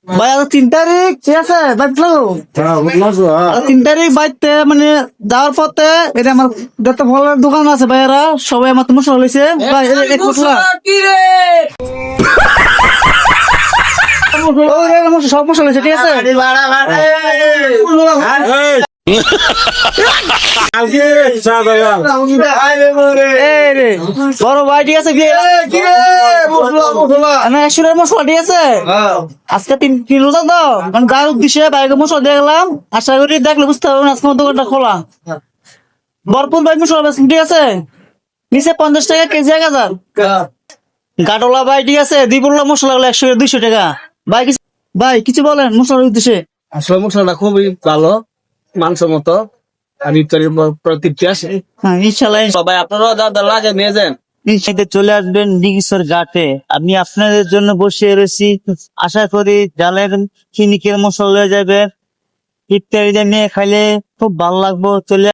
ভাই আজ 3 তারিখ, ঠিক আছে বাইকলো 3 তারিখ বাইতে মানে যাওয়ার পথে এটা আমার যত ফলের দোকান আছে ভাইয়েরা সবাই আমার তো মশলা লইছে ভাই এক মশলা সব মশলা লইছে, ঠিক আছে। এই রে বড় ভাই, ঠিক আছে সুরের মশলা, ঠিক আছে। আজকে 3 রোজা তো মানে যার উদ্দেশ্যে বাইকে মশলা দিয়ে গেলাম, আশা করি দেখলে বুঝতে পারবেন আজকে আমার দোকানটা খোলা। ভরপুর বাইক মশলা বেচলাম, ঠিক আছে। নিচে 50 টাকা কেজি 1000। গাটলা ভাই, ঠিক আছে। দিবুল্লা মশলা গুলো 100 200 টাকা। ভাই কিছু, ভাই কিছু বলেন মশলার উদ্দেশ্যে। আসলে মশলাটা খুবই ভালো, মাংসের মতো। আর ইফতারের পর তৃপ্তি আসে। হ্যাঁ ইনশাল্লাহ। সবাই আপনারাও যা লাগে নিয়ে যান। ইনশাল্লাহ চলে আসবেন ডিগিসর ঘাটে। আমি আপনাদের জন্য বসে রয়েছি, আশা করি জালের চিনিকের মশলা লয়ে যাবেন। ইফতারিতে নিয়ে খাইলে খুব ভালো লাগবো। চলে